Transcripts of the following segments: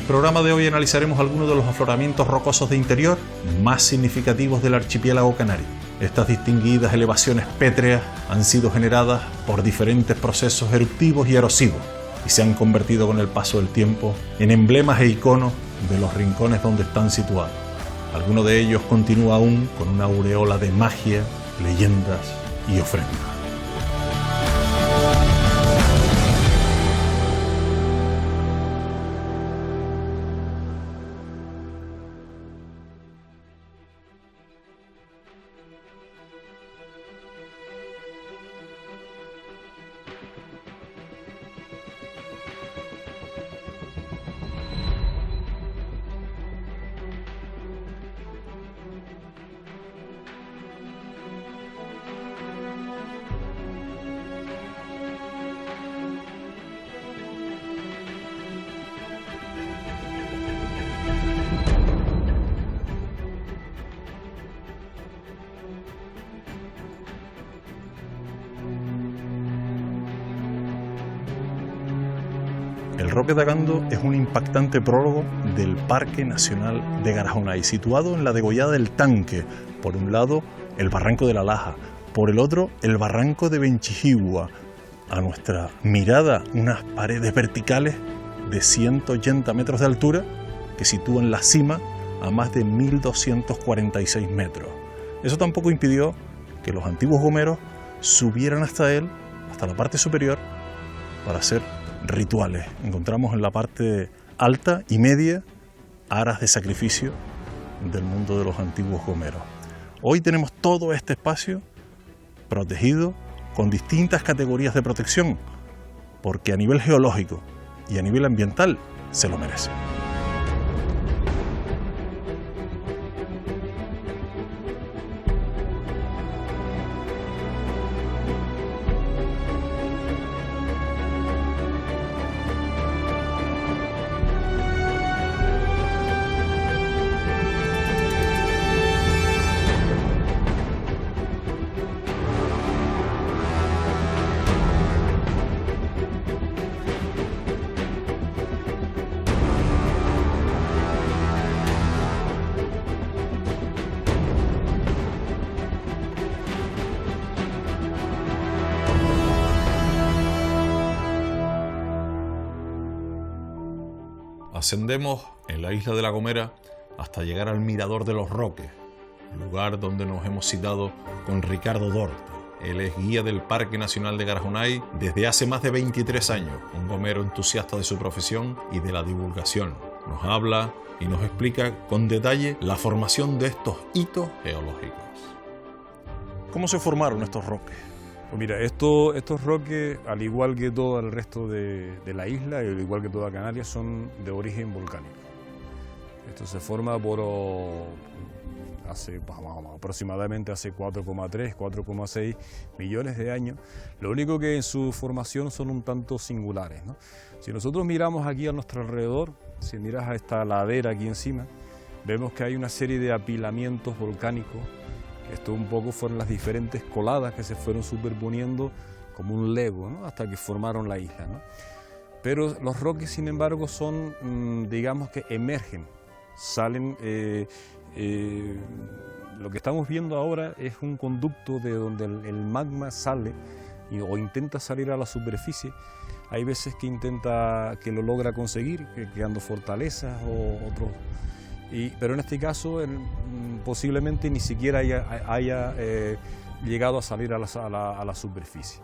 programa de hoy analizaremos algunos de los afloramientos rocosos de interior más significativos del archipiélago canario. Estas distinguidas elevaciones pétreas han sido generadas por diferentes procesos eruptivos y erosivos y se han convertido con el paso del tiempo en emblemas e iconos de los rincones donde están situados. Alguno de ellos continúa aún con una aureola de magia, leyendas y ofrendas. El Roque de Agando es un impactante prólogo del Parque Nacional de Garajonay, situado en la degollada del Tanque. Por un lado, el Barranco de la Laja, por el otro, el Barranco de Benchijigua. A nuestra mirada, unas paredes verticales de 180 metros de altura que sitúan la cima a más de 1.246 metros. Eso tampoco impidió que los antiguos gomeros subieran hasta él, hasta la parte superior, para hacer rituales. Encontramos en la parte alta y media aras de sacrificio del mundo de los antiguos gomeros. Hoy tenemos todo este espacio protegido con distintas categorías de protección, porque a nivel geológico y a nivel ambiental se lo merece. Ascendemos en la isla de La Gomera hasta llegar al Mirador de los Roques, lugar donde nos hemos citado con Ricardo Dort. Él es guía del Parque Nacional de Garajonay desde hace más de 23 años, un gomero entusiasta de su profesión y de la divulgación. Nos habla y nos explica con detalle la formación de estos hitos geológicos. ¿Cómo se formaron estos roques? Pues mira, estos roques, al igual que todo el resto de la isla, y al igual que toda Canarias, son de origen volcánico. Esto se forma aproximadamente hace 4,3, 4,6 millones de años. Lo único que en su formación son un tanto singulares, ¿no? Si nosotros miramos aquí a nuestro alrededor, si miras a esta ladera aquí encima, vemos que hay una serie de apilamientos volcánicos. Esto un poco fueron las diferentes coladas que se fueron superponiendo como un Lego, ¿no? Hasta que formaron la isla, ¿no? Pero los roques, sin embargo, son, digamos que emergen, salen. Lo que estamos viendo ahora es un conducto de donde el magma sale o intenta salir a la superficie. Hay veces que lo logra conseguir, creando fortalezas o otros. Pero en este caso posiblemente ni siquiera haya llegado a salir a la superficie.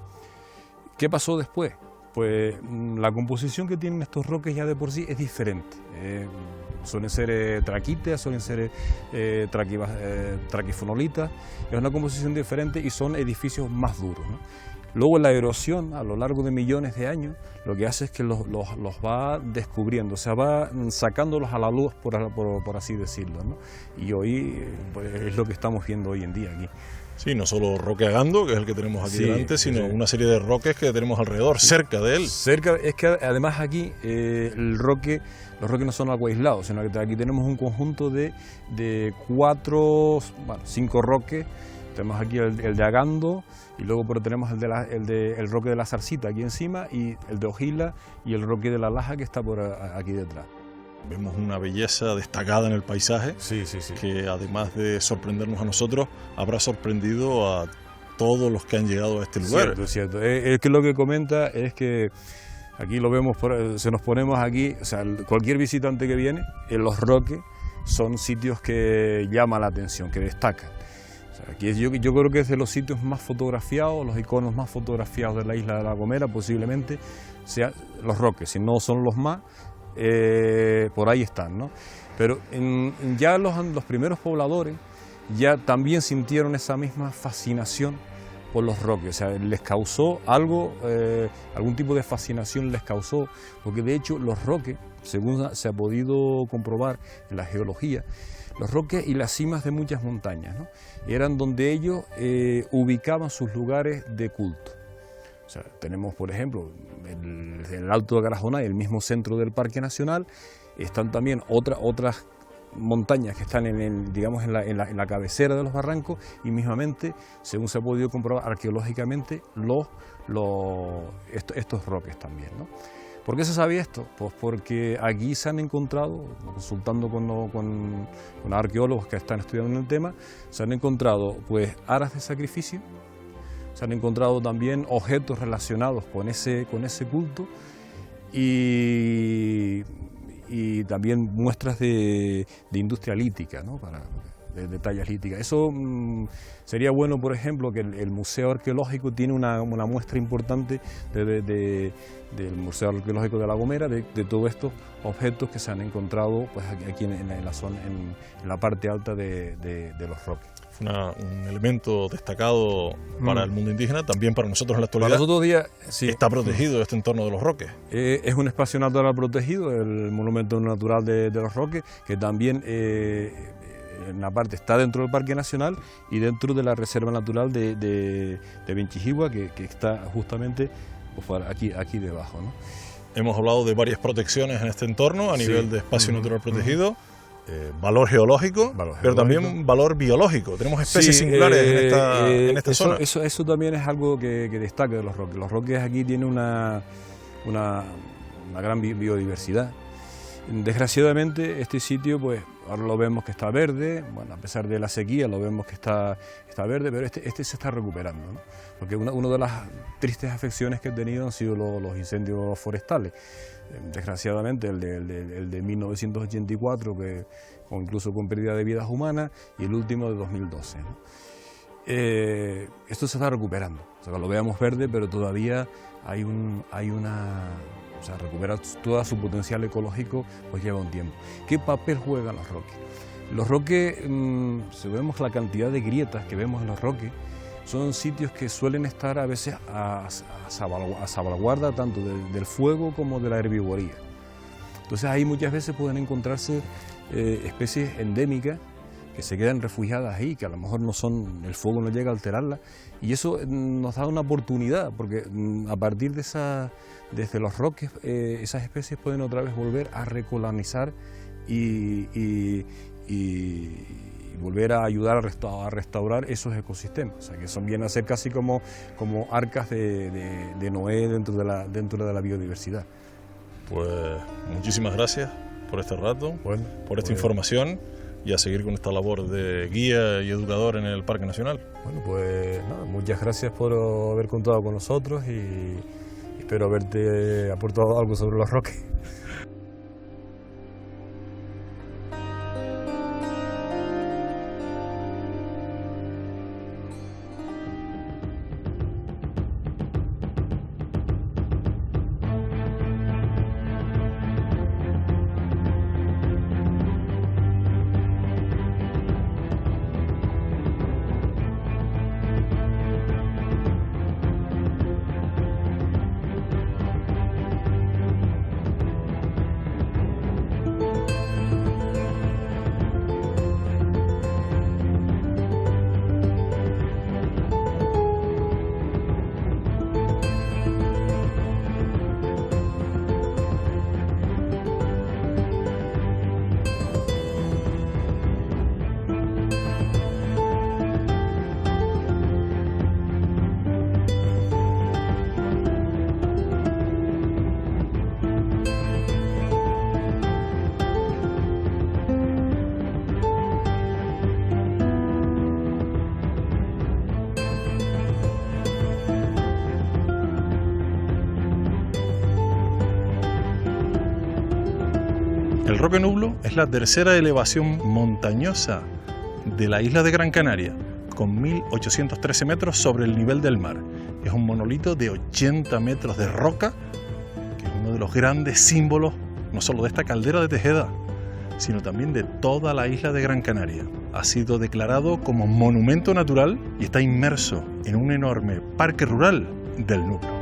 ¿Qué pasó después? Pues la composición que tienen estos roques ya de por sí es diferente. Suelen ser traquíteas, suelen ser traquifonolitas, es una composición diferente y son edificios más duros, ¿no? Luego la erosión a lo largo de millones de años lo que hace es que los va descubriendo, o sea, va sacándolos a la luz, por así decirlo, ¿no? Y hoy pues, es lo que estamos viendo hoy en día aquí. Sí, no solo Roque Agando, que es el que tenemos aquí delante, sino una serie de roques que tenemos alrededor, cerca de él. Cerca, es que además aquí los roques no son algo aislados, sino que aquí tenemos un conjunto de 5 roques. Tenemos aquí el de Agando y luego tenemos el roque de la Zarcita aquí encima y el de Ojila y el roque de la Laja que está por aquí detrás. Vemos una belleza destacada en el paisaje, Sí. que además de sorprendernos a nosotros, habrá sorprendido a todos los que han llegado a este lugar. Cierto. Es que lo que comenta es que aquí lo vemos, se nos ponemos aquí, o sea, cualquier visitante que viene, en Los Roques son sitios que llaman la atención, que destacan. O sea, aquí yo creo que es de los sitios más fotografiados, los iconos más fotografiados de la isla de La Gomera, posiblemente sean Los Roques, si no son los más, por ahí están, ¿no? Pero ya los primeros pobladores ya también sintieron esa misma fascinación por Los Roques, o sea, les causó algo, algún tipo de fascinación les causó, porque de hecho Los Roques, según se ha podido comprobar en la geología, Los Roques y las cimas de muchas montañas, ¿no?, eran donde ellos ubicaban sus lugares de culto. O sea, tenemos, por ejemplo, el Alto de Garajonay, el mismo centro del Parque Nacional, están también otras montañas que están digamos, en la cabecera de los barrancos, y mismamente, según se ha podido comprobar arqueológicamente, estos roques también, ¿no? ¿Por qué se sabe esto? Pues porque aquí se han encontrado, consultando con arqueólogos que están estudiando el tema, se han encontrado pues aras de sacrificio, se han encontrado también objetos relacionados con ese culto, y también muestras de industria lítica, ¿no?, de tallas líticas. Eso sería bueno, por ejemplo, que el Museo Arqueológico tiene una muestra importante del Museo Arqueológico de La Gomera, de todos estos objetos que se han encontrado pues aquí en la zona, en la parte alta de Los Roques. Fue un elemento destacado para el mundo indígena, también para nosotros en la actualidad. Para nosotros día, sí. Está protegido este entorno de Los Roques. Es un espacio natural protegido, el monumento natural de Los Roques, que también en una parte está dentro del Parque Nacional y dentro de la Reserva Natural de Vinchijigua, que está justamente pues, aquí debajo, ¿no? Hemos hablado de varias protecciones en este entorno a nivel de espacio natural protegido. Valor geológico, pero también valor biológico. Tenemos especies singulares en esta zona. Eso también es algo que destaca de Los Roques. Los Roques aquí tienen una gran biodiversidad. Desgraciadamente este sitio, pues ahora lo vemos que está verde, bueno, a pesar de la sequía lo vemos que está verde, pero este se está recuperando, ¿no? Porque una de las tristes afecciones que he tenido han sido los incendios forestales. Desgraciadamente el de 1984, incluso con pérdida de vidas humanas, y el último de 2012, ¿no? Esto se está recuperando, o sea, lo veamos verde, pero todavía hay una... O sea, recuperar todo su potencial ecológico pues lleva un tiempo. ¿Qué papel juegan Los Roques? Los Roques, si vemos la cantidad de grietas que vemos en Los Roques, son sitios que suelen estar a veces a salvaguarda tanto del fuego como de la herbivoría. Entonces ahí muchas veces pueden encontrarse especies endémicas que se quedan refugiadas ahí, que a lo mejor el fuego no llega a alterarlas, y eso nos da una oportunidad, porque a partir desde Los Roques, esas especies pueden otra vez volver a recolonizar y volver a ayudar a restaurar esos ecosistemas, o sea, que vienen a ser casi como arcas de Noé dentro de la biodiversidad. Pues muchísimas gracias por este rato, por esta información, y a seguir con esta labor de guía y educador en el Parque Nacional. Bueno, pues nada, muchas gracias por haber contado con nosotros y espero haberte aportado algo sobre Los Roques. Roque Nublo es la tercera elevación montañosa de la isla de Gran Canaria, con 1.813 metros sobre el nivel del mar. Es un monolito de 80 metros de roca, que es uno de los grandes símbolos, no solo de esta caldera de Tejeda, sino también de toda la isla de Gran Canaria. Ha sido declarado como monumento natural y está inmerso en un enorme parque rural del Nublo.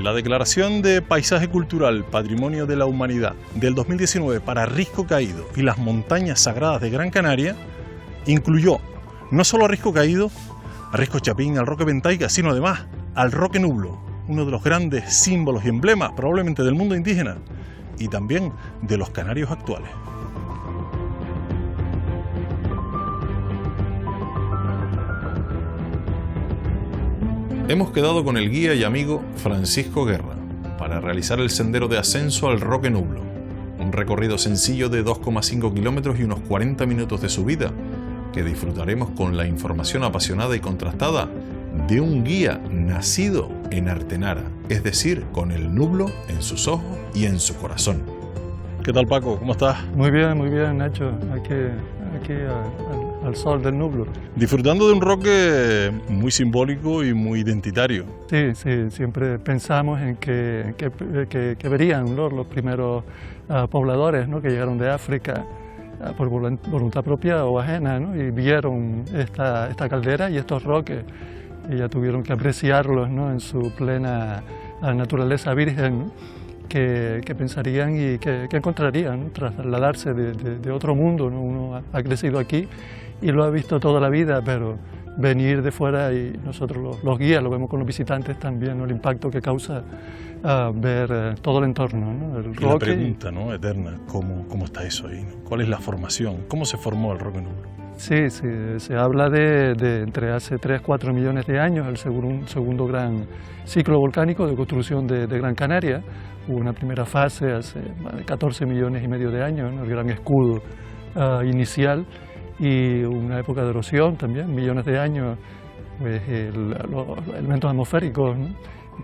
La declaración de Paisaje Cultural Patrimonio de la Humanidad del 2019 para Risco Caído y las montañas sagradas de Gran Canaria incluyó no solo a Risco Caído, a Risco Chapín, al Roque Ventaica, sino además al Roque Nublo, uno de los grandes símbolos y emblemas probablemente del mundo indígena y también de los canarios actuales. Hemos quedado con el guía y amigo Francisco Guerra para realizar el sendero de ascenso al Roque Nublo, un recorrido sencillo de 2,5 kilómetros y unos 40 minutos de subida, que disfrutaremos con la información apasionada y contrastada de un guía nacido en Artenara, es decir, con el Nublo en sus ojos y en su corazón. ¿Qué tal, Paco? ¿Cómo estás? Muy bien, Nacho. Aquí al sol del Nublo. Disfrutando de un roque muy simbólico y muy identitario. Sí, siempre pensamos en que verían, ¿no?, los primeros pobladores, ¿no?, que llegaron de África por voluntad propia o ajena, ¿no?, y vieron esta caldera y estos roques y ya tuvieron que apreciarlos, ¿no?, en su plena naturaleza virgen, ¿no?, que pensarían y que encontrarían, ¿no?, tras trasladarse de otro mundo, ¿no? Uno ha crecido aquí y lo ha visto toda la vida, pero venir de fuera, y nosotros los guías lo vemos con los visitantes también, ¿no?, el impacto que causa ver todo el entorno, ¿no?, el roque. La pregunta, ¿no?, eterna, ¿cómo está eso ahí? ¿Cuál es la formación? ¿Cómo se formó el Roque Nublo? Sí, se habla de entre hace 3-4 millones de años, el segundo gran ciclo volcánico de construcción de Gran Canaria. Hubo una primera fase hace 14 millones y medio de años, ¿no?, el gran escudo inicial, y una época de erosión también, millones de años, pues los elementos atmosféricos, ¿no?,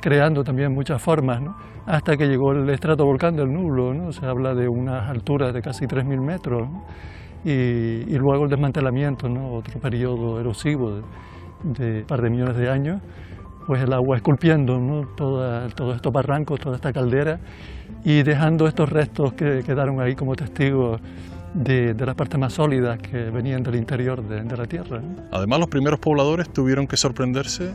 creando también muchas formas, ¿no?, hasta que llegó el estratovolcán del Nublo, ¿no? Se habla de unas alturas de casi 3.000 metros, ¿no?, y luego el desmantelamiento, ¿no?, otro periodo erosivo de un par de millones de años, pues el agua esculpiendo, ¿no?, todos estos barrancos, toda esta caldera, y dejando estos restos que quedaron ahí como testigos de las partes más sólidas que venían del interior de la Tierra, ¿no? Además, los primeros pobladores tuvieron que sorprenderse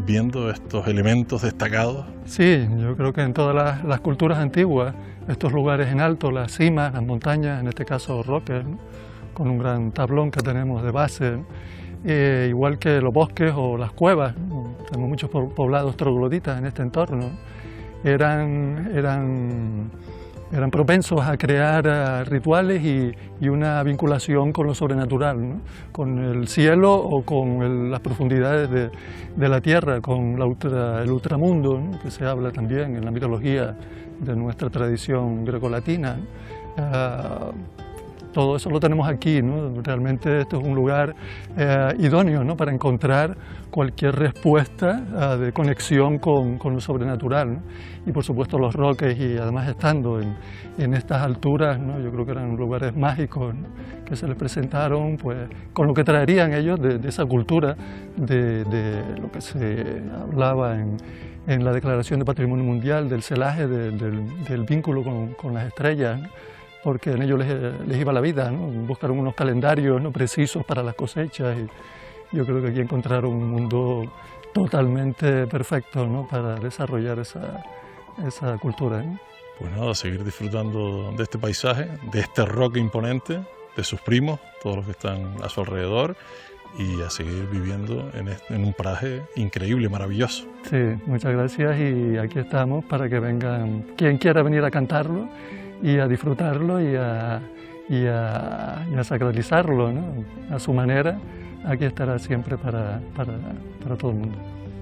viendo estos elementos destacados. Sí, yo creo que en todas las culturas antiguas, estos lugares en alto, las cimas, las montañas, en este caso roques, ¿no?, con un gran tablón que tenemos de base, ¿no?, igual que los bosques o las cuevas, ¿no?, tenemos muchos poblados trogloditas en este entorno, eran propensos a crear rituales y una vinculación con lo sobrenatural, ¿no?, con el cielo o con las profundidades de la tierra, con el ultramundo, ¿no?, que se habla también en la mitología de nuestra tradición grecolatina. Todo eso lo tenemos aquí, ¿no? Realmente este es un lugar idóneo, ¿no?, para encontrar cualquier respuesta de conexión con lo sobrenatural, ¿no? Y por supuesto los roques, y además estando en estas alturas, ¿no?, yo creo que eran lugares mágicos, ¿no?, que se les presentaron, pues, con lo que traerían ellos de esa cultura, de lo que se hablaba en la Declaración de Patrimonio Mundial, del celaje, del vínculo con las estrellas, ¿no?, porque en ello les iba la vida, ¿no? Buscaron unos calendarios, ¿no?, precisos para las cosechas, y yo creo que aquí encontraron un mundo totalmente perfecto, ¿no?, para desarrollar esa cultura, ¿no? Pues nada, seguir disfrutando de este paisaje, de este roque imponente, de sus primos, todos los que están a su alrededor, y a seguir viviendo en un paraje increíble, maravilloso. Sí, muchas gracias, y aquí estamos para que vengan quien quiera venir a cantarlo y a disfrutarlo y a sacralizarlo, ¿no?, a su manera. Aquí estará siempre para todo el mundo.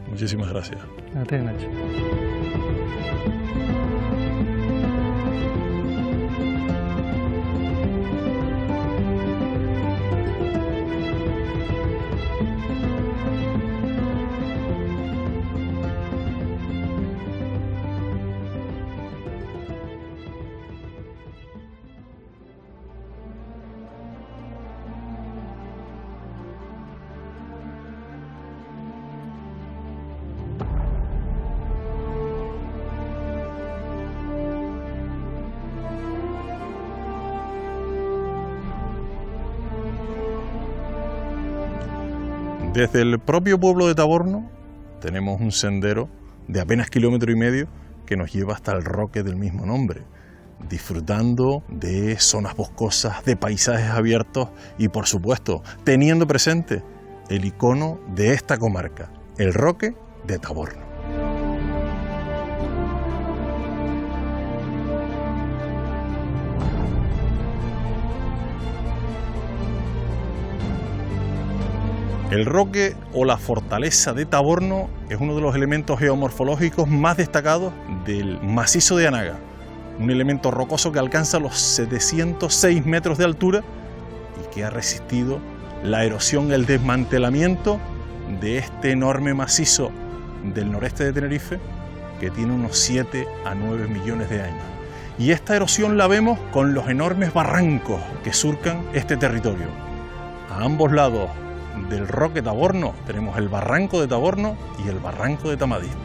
Muchísimas gracias. A ti, Nacho. Desde el propio pueblo de Taborno tenemos un sendero de apenas 1,5 kilómetros que nos lleva hasta el roque del mismo nombre, disfrutando de zonas boscosas, de paisajes abiertos y, por supuesto, teniendo presente el icono de esta comarca, el Roque de Taborno. El roque o la fortaleza de Taborno es uno de los elementos geomorfológicos más destacados del macizo de Anaga, un elemento rocoso que alcanza los 706 metros de altura y que ha resistido la erosión y el desmantelamiento de este enorme macizo del noreste de Tenerife, que tiene unos 7 a 9 millones de años. Y esta erosión la vemos con los enormes barrancos que surcan este territorio. A ambos lados del Roque Taborno tenemos el barranco de Taborno y el barranco de Tamadiste.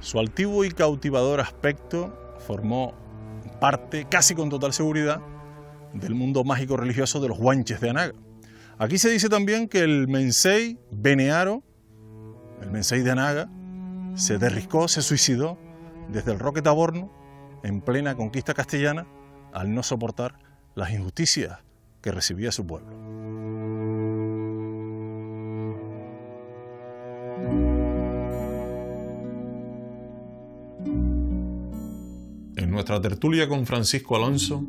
Su altivo y cautivador aspecto formó parte, casi con total seguridad, del mundo mágico religioso de los Guanches de Anaga. Aquí se dice también que el Mensei Benearo, el Mensei de Anaga, se derriscó, se suicidó desde el Roque Taborno en plena conquista castellana al no soportar las injusticias que recibía su pueblo. En nuestra tertulia con Francisco Alonso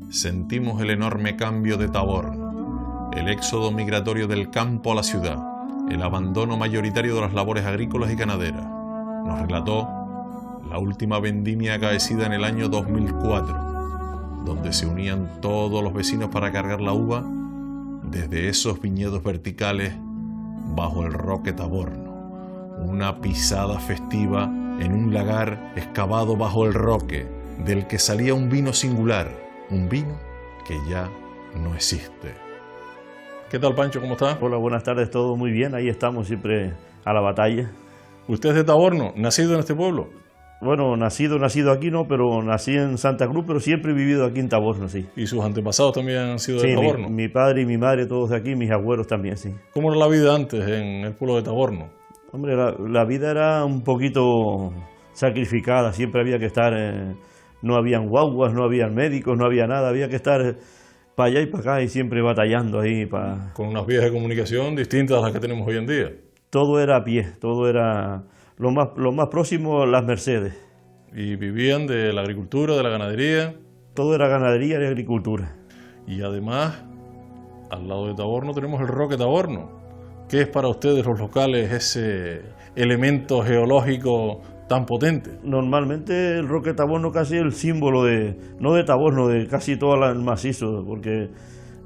sentimos el enorme cambio de Taborno, el éxodo migratorio del campo a la ciudad, el abandono mayoritario de las labores agrícolas y ganaderas. Nos relató la última vendimia acaecida en el año 2004, donde se unían todos los vecinos para cargar la uva desde esos viñedos verticales bajo el Roque Taborno, una pisada festiva en un lagar excavado bajo el roque, del que salía un vino singular, un vino que ya no existe. ¿Qué tal, Pancho? ¿Cómo está? Hola, buenas tardes, todo muy bien, ahí estamos siempre a la batalla. ¿Usted es de Taborno, nacido en este pueblo? Bueno, nacido aquí no, pero nací en Santa Cruz, pero siempre he vivido aquí en Taborno, sí. ¿Y sus antepasados también han sido de Sí, Taborno? mi padre y mi madre todos de aquí, mis abuelos también, sí. ¿Cómo era la vida antes en el pueblo de Taborno? Hombre, la vida era un poquito sacrificada, siempre había que estar, no habían guaguas, no habían médicos, no había nada, había que estar para allá y para acá y siempre batallando ahí para... Con unas vías de comunicación distintas a las que tenemos hoy en día. Todo era a pie, todo era lo más próximo, las Mercedes. Y vivían de la agricultura, de la ganadería. Todo era ganadería y agricultura. Y además, al lado de Taborno tenemos el Roque Taborno. ¿Qué es para ustedes los locales ese elemento geológico tan potente? Normalmente el Roque Taborno casi es el símbolo no de Taborno, de casi todo el macizo, porque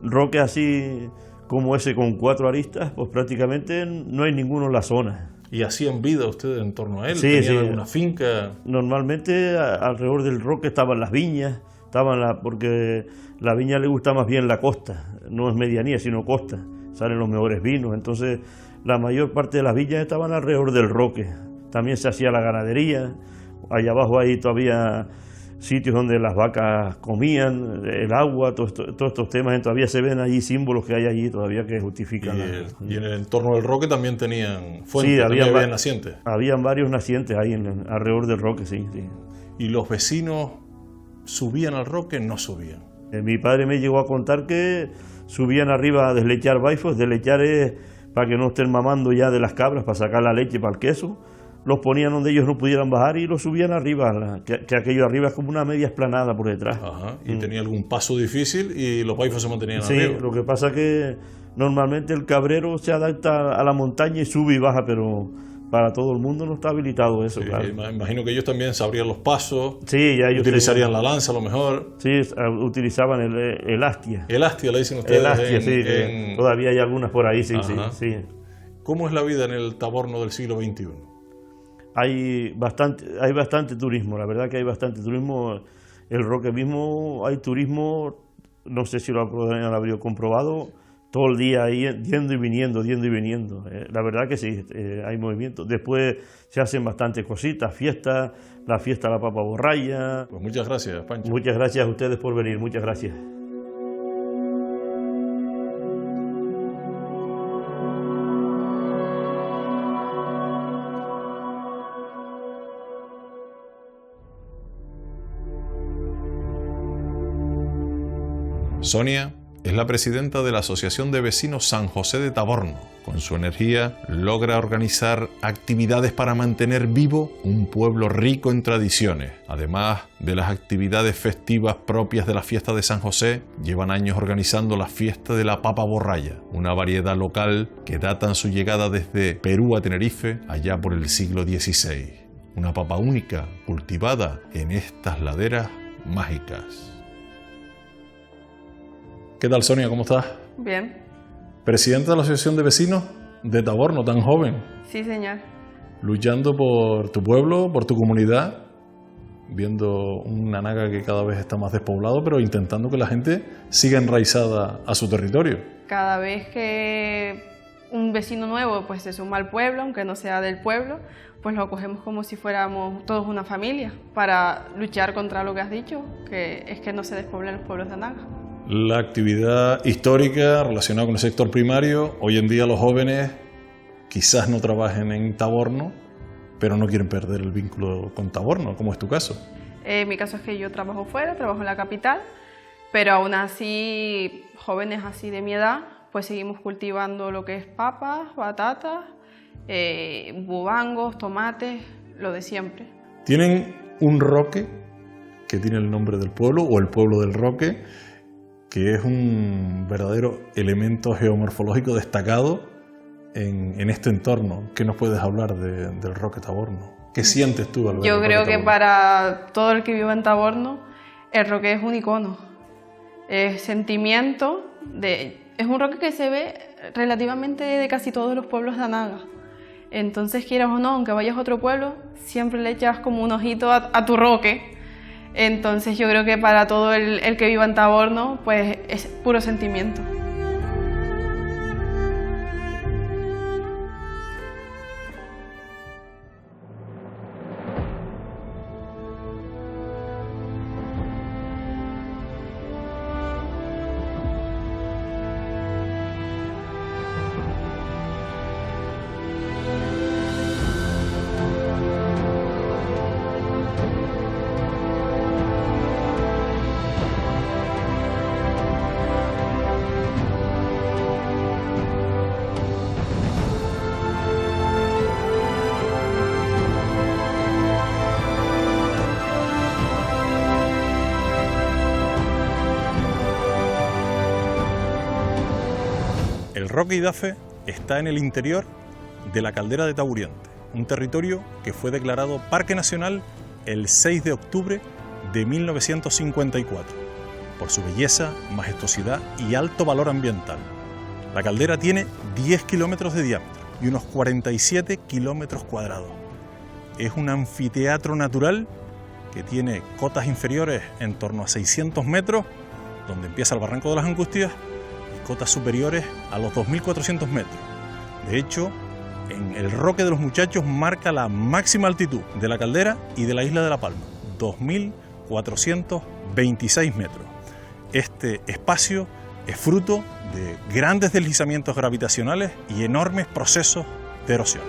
roque así como ese con 4 aristas, pues prácticamente no hay ninguno en la zona. ¿Y hacían vida ustedes en torno a él? Sí, ¿Tenían sí. alguna finca? Normalmente alrededor del roque estaban las viñas, porque la viña le gusta más bien la costa, no es medianía, sino costa, salen los mejores vinos, entonces la mayor parte de las viñas estaban alrededor del roque. También se hacía la ganadería, allá abajo hay todavía sitios donde las vacas comían, el agua, todos estos temas, todavía se ven allí símbolos que hay allí todavía que justifican. Y en el entorno del roque también tenían fuentes, Sí, había nacientes. Habían varios nacientes ahí alrededor del roque, sí. ¿Y los vecinos subían al roque? No subían. Mi padre me llegó a contar que subían arriba a deslechar baifos. Deslechar es para que no estén mamando ya de las cabras, para sacar la leche para el queso. Los ponían donde ellos no pudieran bajar y los subían arriba, que aquello arriba es como una media esplanada por detrás. Ajá. Y tenía algún paso difícil y los baifos se mantenían Sí, arriba. lo que pasa que normalmente el cabrero se adapta a la montaña y sube y baja, pero para todo el mundo no está habilitado eso, Sí, claro. imagino que ellos también sabrían los pasos, Sí, ya ellos utilizarían la lanza a lo mejor. Sí, utilizaban el hastia. El hastia, le dicen ustedes. El hastia, sí. en- Todavía hay algunas por ahí, sí, Ajá. sí. ¿Cómo es la vida en el Taborno del siglo XXI? Hay bastante turismo, la verdad que hay bastante turismo. El Roque mismo, hay turismo, no sé si lo habría comprobado, todo el día ahí yendo y viniendo. La verdad que sí, hay movimiento. Después se hacen bastantes cositas, fiestas, la fiesta de la papa borralla. Pues muchas gracias, Pancho. Muchas gracias a ustedes por venir, muchas gracias. Sonia es la presidenta de la Asociación de Vecinos San José de Taborno. Con su energía logra organizar actividades para mantener vivo un pueblo rico en tradiciones. Además de las actividades festivas propias de la fiesta de San José, llevan años organizando la fiesta de la papa borralla, una variedad local que datan su llegada desde Perú a Tenerife allá por el siglo XVI. Una papa única cultivada en estas laderas mágicas. ¿Qué tal, Sonia? ¿Cómo estás? Bien, Presidenta de la Asociación de Vecinos de Taborno, tan joven, sí señor. luchando por tu pueblo, por tu comunidad, viendo una Naga que cada vez está más despoblado, pero intentando que la gente siga enraizada a su territorio. Cada vez que un vecino nuevo pues se suma al pueblo, aunque no sea del pueblo, pues lo acogemos como si fuéramos todos una familia, para luchar contra lo que has dicho, que es que no se despoblen los pueblos de Naga. La actividad histórica relacionada con el sector primario, hoy en día los jóvenes quizás no trabajen en Taborno, pero no quieren perder el vínculo con Taborno, como es tu caso. Mi caso es que yo trabajo fuera, trabajo en la capital, pero aún así, jóvenes así de mi edad, pues seguimos cultivando lo que es papas, batatas, bubangos, tomates, lo de siempre. Tienen un roque que tiene el nombre del pueblo, o el pueblo del Roque, que es un verdadero elemento geomorfológico destacado en este entorno. ¿Qué nos puedes hablar del Roque Taborno? ¿Qué sientes tú al ver Yo el creo Roque que Taborno? para todo el que viva en Taborno, el roque es un icono. Es sentimiento, es un roque que se ve relativamente de casi todos los pueblos de Anaga. Entonces, quieras o no, aunque vayas a otro pueblo, siempre le echas como un ojito a tu roque. Entonces yo creo que para todo el que viva en Taborno, pues es puro sentimiento. El Roque Idafe está en el interior de la caldera de Taburiente, un territorio que fue declarado Parque Nacional el 6 de octubre de 1954, por su belleza, majestuosidad y alto valor ambiental. La caldera tiene 10 kilómetros de diámetro y unos 47 kilómetros cuadrados. Es un anfiteatro natural que tiene cotas inferiores en torno a 600 metros, donde empieza el Barranco de las Angustias, cotas superiores a los 2.400 metros. De hecho, en el Roque de los Muchachos marca la máxima altitud de la caldera y de la isla de La Palma, 2.426 metros. Este espacio es fruto de grandes deslizamientos gravitacionales y enormes procesos de erosión.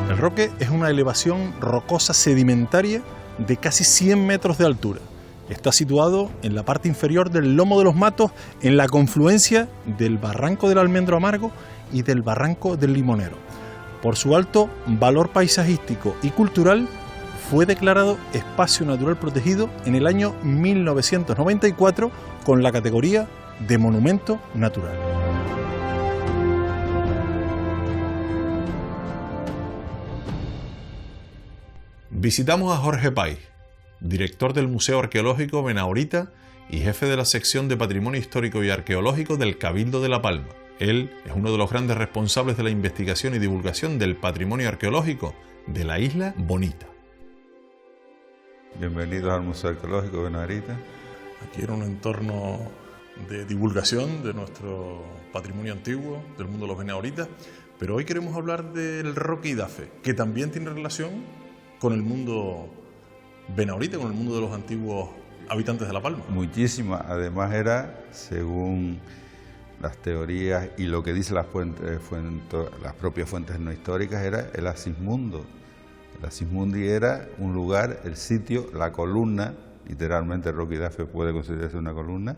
El Roque es una elevación rocosa sedimentaria de casi 100 metros de altura, Está situado en la parte inferior del Lomo de los Matos, en la confluencia del Barranco del Almendro Amargo y del Barranco del Limonero. Por su alto valor paisajístico y cultural, fue declarado Espacio Natural Protegido en el año 1994 con la categoría de Monumento Natural. Visitamos a Jorge Pais, director del Museo Arqueológico Benaorita y jefe de la sección de Patrimonio Histórico y Arqueológico del Cabildo de La Palma. Él es uno de los grandes responsables de la investigación y divulgación del patrimonio arqueológico de la Isla Bonita. Bienvenidos al Museo Arqueológico Benaorita. Aquí era un entorno de divulgación de nuestro patrimonio antiguo, del mundo de los Benaoritas, pero hoy queremos hablar del Roque Idafe, que también tiene relación con el mundo Benaorita, con el mundo de los antiguos habitantes de La Palma. Muchísima, además era, según las teorías y lo que dicen las propias fuentes no históricas, era el Asismundo. El Asismundi era un lugar, el sitio, la columna, literalmente el Roque Idafe puede considerarse una columna,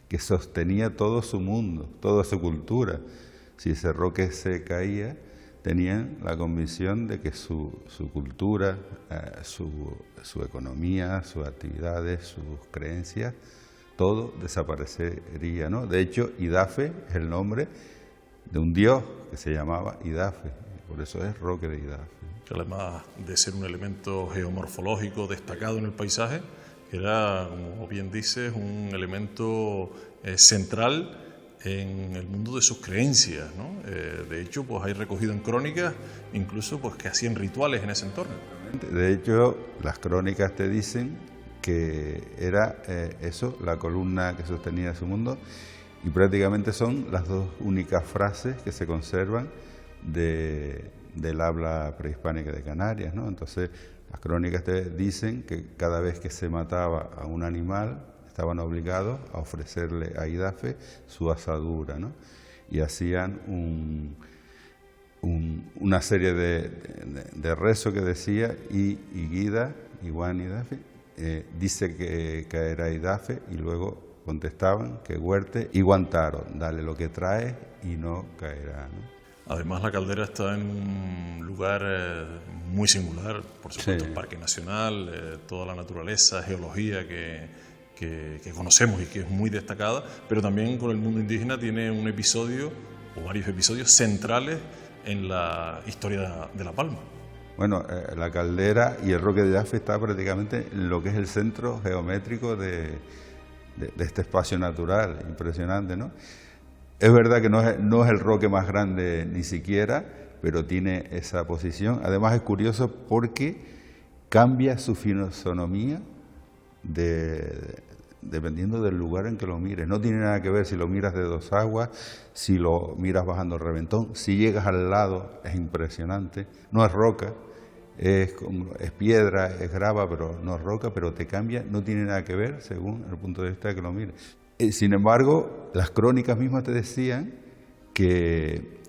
que sostenía todo su mundo, toda su cultura. Si ese roque se caía, tenían la convicción de que su cultura, su economía, sus actividades, sus creencias, todo desaparecería, ¿no? De hecho, Idafe es el nombre de un dios que se llamaba Idafe, por eso es Roque de Idafe. Que además de ser un elemento geomorfológico destacado en el paisaje, era, como bien dices, un elemento central en el mundo de sus creencias, ¿no? De hecho, pues hay recogido en crónicas incluso pues que hacían rituales en ese entorno. De hecho, las crónicas te dicen que era eso, la columna que sostenía su mundo, y prácticamente son las dos únicas frases que se conservan del habla prehispánica de Canarias, ¿no? Entonces, las crónicas te dicen que cada vez que se mataba a un animal, estaban obligados a ofrecerle a Idafe su asadura, ¿no? Y hacían una serie de rezos que decía Iguida, Iguan Idafe, dice que caerá Idafe, y luego contestaban que Huerte Iguantaro, dale lo que trae y no caerá, ¿no? Además, la caldera está en un lugar muy singular, por supuesto, sí. El Parque Nacional, toda la naturaleza, geología que conocemos y que es muy destacada, pero también con el mundo indígena tiene un episodio o varios episodios centrales en la historia de La Palma. Bueno, la caldera y el Roque de Idafe está prácticamente en lo que es el centro geométrico de este espacio natural, impresionante, ¿no? Es verdad que no es el roque más grande ni siquiera, pero tiene esa posición. Además es curioso porque cambia su fisonomía dependiendo del lugar en que lo mires. No tiene nada que ver si lo miras de Dos Aguas, si lo miras bajando el Reventón, si llegas al lado es impresionante. No es roca, es piedra, es grava, pero no es roca, pero te cambia, no tiene nada que ver según el punto de vista que lo mires. Sin embargo, las crónicas mismas te decían que,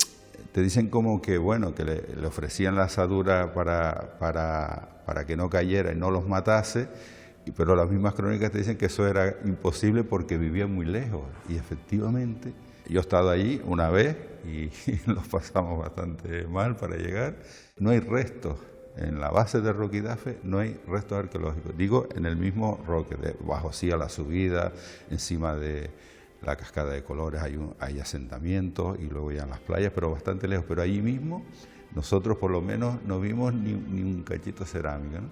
te dicen como que, bueno, que le ofrecían la asadura para que no cayera y no los matase, pero las mismas crónicas te dicen que eso era imposible porque vivían muy lejos. Y efectivamente, yo he estado allí una vez y los pasamos bastante mal para llegar. No hay restos. En la base del Roque Idafe no hay restos arqueológicos. Digo, en el mismo roque, bajo sí a la subida, encima de la cascada de Colores hay asentamientos y luego ya en las playas, pero bastante lejos. Pero allí mismo nosotros por lo menos no vimos ni un cachito de cerámica, ¿no?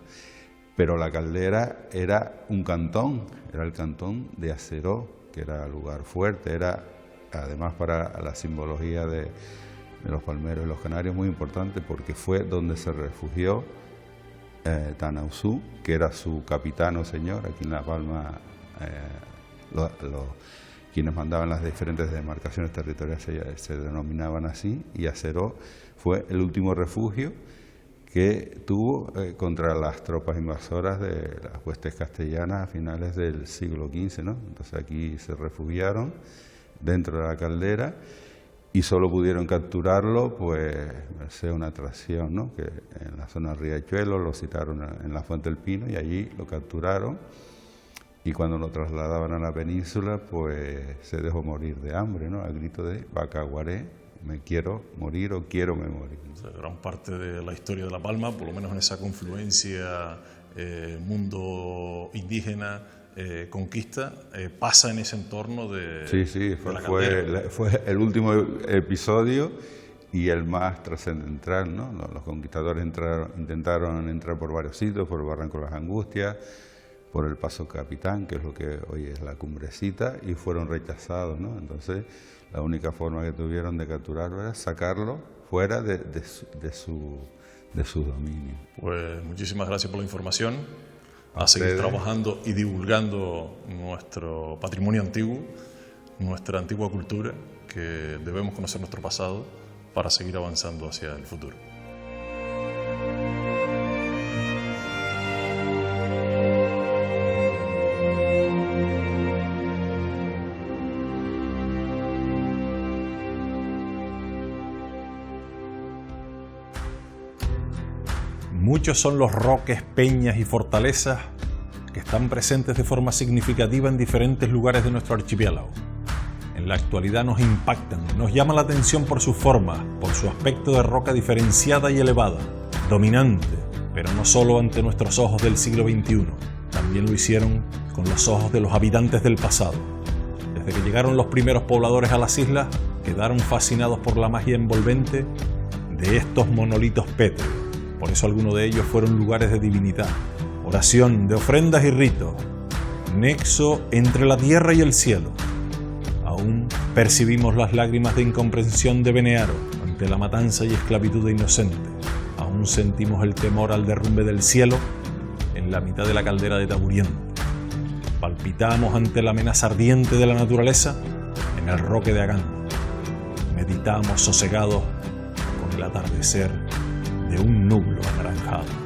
Pero la caldera era un cantón, era el cantón de Aceró, que era lugar fuerte, era además para la simbología de los palmeros y los canarios muy importante porque fue donde se refugió Tanausú, que era su capitán o señor. Aquí en La Palma quienes mandaban las diferentes demarcaciones territoriales se denominaban así, y Aceró fue el último refugio que tuvo contra las tropas invasoras de las huestes castellanas a finales del siglo XV, ¿no? Entonces aquí se refugiaron dentro de la caldera y solo pudieron capturarlo, pues, merced a una atracción, ¿no? Que en la zona de Riachuelo lo citaron en la Fuente del Pino y allí lo capturaron y cuando lo trasladaban a la península, pues se dejó morir de hambre, ¿no? Al grito de Bacaguaré, me quiero morir o quiero me morir. O sea, gran parte de la historia de La Palma, por lo menos en esa confluencia mundo indígena, conquista, pasa en ese entorno de... Sí, fue el último episodio y el más trascendental, ¿no? Los conquistadores intentaron entrar por varios sitios, por el Barranco de las Angustias, por el Paso Capitán, que es lo que hoy es la Cumbrecita, y fueron rechazados, ¿no? Entonces, la única forma que tuvieron de capturarlo era sacarlo fuera de su dominio. Pues muchísimas gracias por la información. A seguir trabajando y divulgando nuestro patrimonio antiguo, nuestra antigua cultura, que debemos conocer nuestro pasado para seguir avanzando hacia el futuro. Muchos son los roques, peñas y fortalezas que están presentes de forma significativa en diferentes lugares de nuestro archipiélago. En la actualidad nos impactan, nos llama la atención por su forma, por su aspecto de roca diferenciada y elevada, dominante, pero no solo ante nuestros ojos del siglo XXI, también lo hicieron con los ojos de los habitantes del pasado. Desde que llegaron los primeros pobladores a las islas, quedaron fascinados por la magia envolvente de estos monolitos pétreos. Por eso algunos de ellos fueron lugares de divinidad, oración, de ofrendas y ritos, nexo entre la tierra y el cielo. Aún percibimos las lágrimas de incomprensión de Benearo ante la matanza y esclavitud de inocentes. Aún sentimos el temor al derrumbe del cielo en la mitad de la caldera de Taburiente. Palpitamos ante la amenaza ardiente de la naturaleza en el roque de Agando. Meditamos sosegados con el atardecer de un nublo anaranjado.